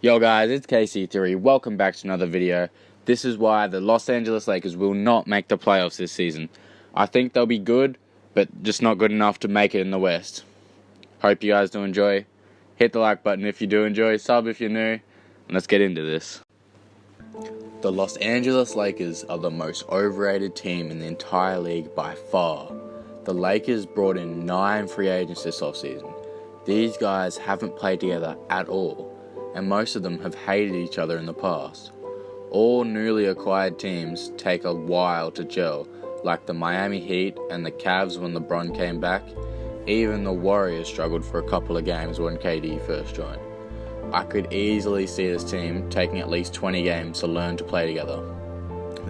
Yo guys, it's KC3. Welcome back to another video. This is why the Los Angeles Lakers will not make the playoffs this season. I think they'll be good, but just not good enough to make it in the West. Hope you guys do enjoy. Hit the like button if you do enjoy, sub if you're new, and let's get into this. The Los Angeles Lakers are the most overrated team in the entire league by far. The Lakers brought in 9 free agents this offseason. These guys haven't played together at all, and most of them have hated each other in the past. All newly acquired teams take a while to gel, like the Miami Heat and the Cavs when LeBron came back. Even the Warriors struggled for a couple of games when KD first joined. I could easily see this team taking at least 20 games to learn to play together,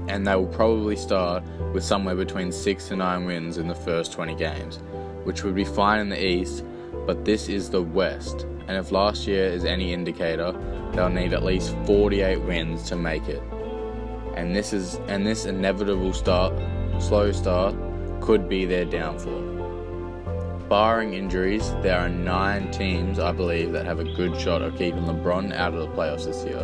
and they will probably start with somewhere between 6 to 9 wins in the first 20 games, which would be fine in the East, but this is the West, and if last year is any indicator, they'll need at least 48 wins to make it. And this inevitable slow start could be their downfall. Barring injuries, there are 9 teams, I believe, that have a good shot of keeping LeBron out of the playoffs this year.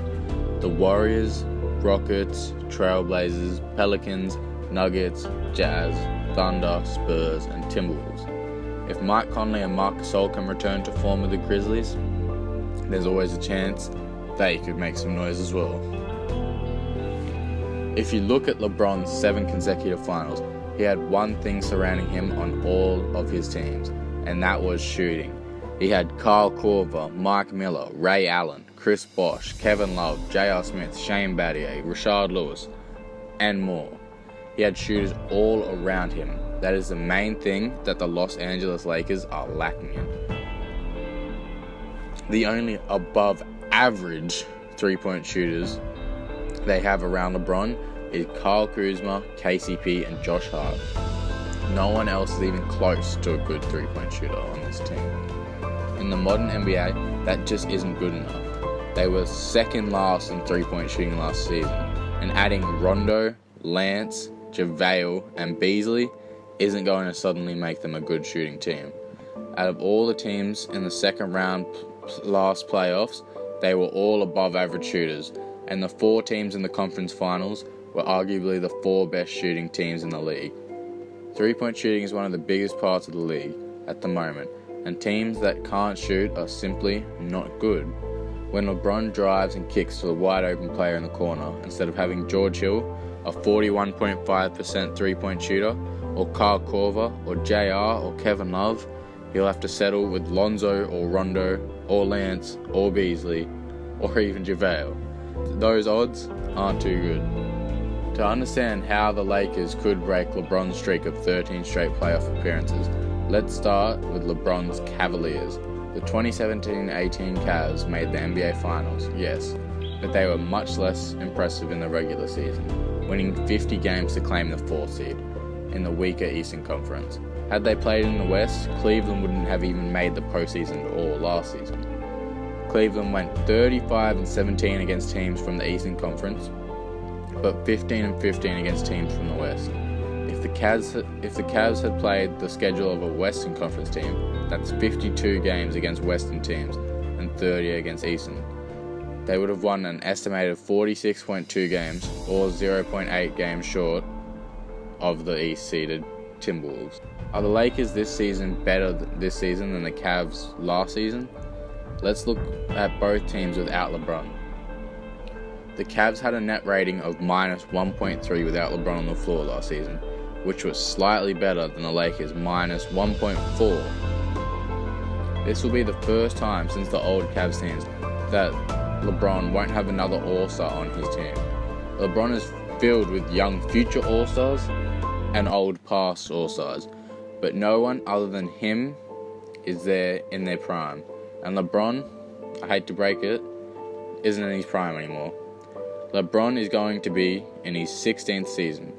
The Warriors, Rockets, Trailblazers, Pelicans, Nuggets, Jazz, Thunder, Spurs, and Timberwolves. If Mike Conley and Marc Gasol can return to form with the Grizzlies, there's always a chance they could make some noise as well. If you look at LeBron's 7 consecutive finals, he had one thing surrounding him on all of his teams, and that was shooting. He had Kyle Korver, Mike Miller, Ray Allen, Chris Bosh, Kevin Love, J.R. Smith, Shane Battier, Rashard Lewis, and more. He had shooters all around him. That is the main thing that the Los Angeles Lakers are lacking in. The only above average 3-point shooters they have around LeBron is Kyle Kuzma, KCP, and Josh Hart. No one else is even close to a good 3-point shooter on this team. In the modern NBA, that just isn't good enough. They were second last in 3-point shooting last season, and adding Rondo, Lance, JaVale, and Beasley isn't going to suddenly make them a good shooting team. Out of all the teams in the second round last playoffs, they were all above average shooters, and the 4 teams in the conference finals were arguably the 4 best shooting teams in the league. 3-point shooting is one of the biggest parts of the league at the moment, and teams that can't shoot are simply not good. When LeBron drives and kicks to the wide open player in the corner, instead of having George Hill, a 41.5% 3-point shooter, or Kyle Korver, or JR, or Kevin Love, he'll have to settle with Lonzo, or Rondo, or Lance, or Beasley, or even JaVale. Those odds aren't too good. To understand how the Lakers could break LeBron's streak of 13 straight playoff appearances, let's start with LeBron's Cavaliers. The 2017-18 Cavs made the NBA Finals, yes, but they were much less impressive in the regular season, winning 50 games to claim the 4th seed in the weaker Eastern Conference. Had they played in the West, Cleveland wouldn't have even made the postseason at all last season. Cleveland went 35-17 against teams from the Eastern Conference, but 15-15 against teams from the West. If the Cavs had played the schedule of a Western Conference team, that's 52 games against Western teams and 30 against Eastern. They would have won an estimated 46.2 games, or 0.8 games short of the East-seeded Timberwolves. Are the Lakers this season better this season than the Cavs last season? Let's look at both teams without LeBron. The Cavs had a net rating of -1.3 without LeBron on the floor last season, which was slightly better than the Lakers' -1.4. This will be the first time since the old Cavs teams that LeBron won't have another All-Star on his team. LeBron is filled with young future All-Stars and old past All-Stars, but no one other than him is there in their prime. And LeBron, I hate to break it, isn't in his prime anymore. LeBron is going to be in his 16th season.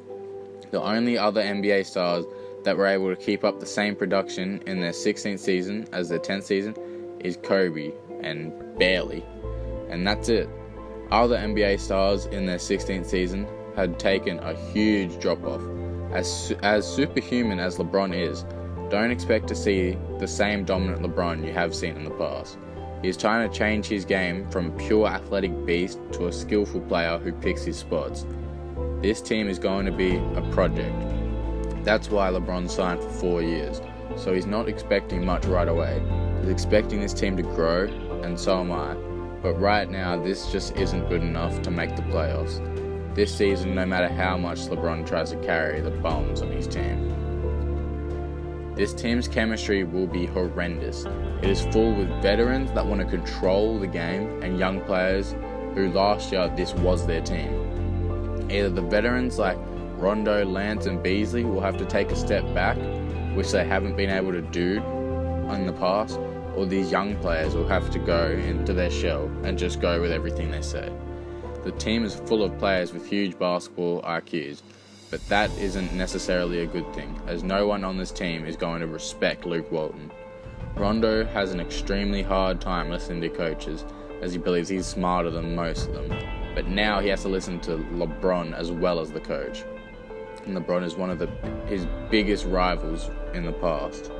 The only other NBA stars that were able to keep up the same production in their 16th season as their 10th season is Kobe, and barely. And that's it. Other NBA stars in their 16th season had taken a huge drop-off. As superhuman as LeBron is, don't expect to see the same dominant LeBron you have seen in the past. He's trying to change his game from a pure athletic beast to a skillful player who picks his spots. This team is going to be a project. That's why LeBron signed for 4 years, so he's not expecting much right away. He's expecting this team to grow, and so am I. But right now, this just isn't good enough to make the playoffs. This season, no matter how much LeBron tries to carry the bones on his team. This team's chemistry will be horrendous. It is full with veterans that want to control the game and young players who last year this was their team. Either the veterans like Rondo, Lance and Beasley will have to take a step back, which they haven't been able to do in the past, or these young players will have to go into their shell and just go with everything they say. The team is full of players with huge basketball IQs, but that isn't necessarily a good thing, as no one on this team is going to respect Luke Walton. Rondo has an extremely hard time listening to coaches, as he believes he's smarter than most of them, but now he has to listen to LeBron as well as the coach. And LeBron is one of his biggest rivals in the past.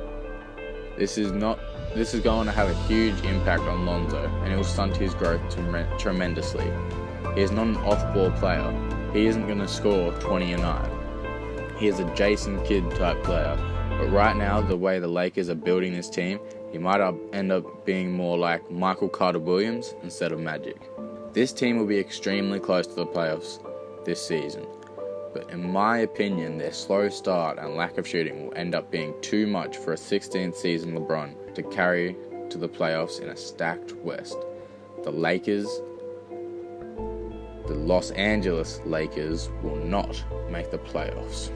This is going to have a huge impact on Lonzo, and it will stunt his growth tremendously. He is not an off-ball player. He isn't going to score 20 a night. He is a Jason Kidd type player, but right now, the way the Lakers are building this team, he might end up being more like Michael Carter-Williams instead of Magic. This team will be extremely close to the playoffs this season, but in my opinion, their slow start and lack of shooting will end up being too much for a 16th season LeBron to carry to the playoffs in a stacked West. The Los Angeles Lakers will not make the playoffs.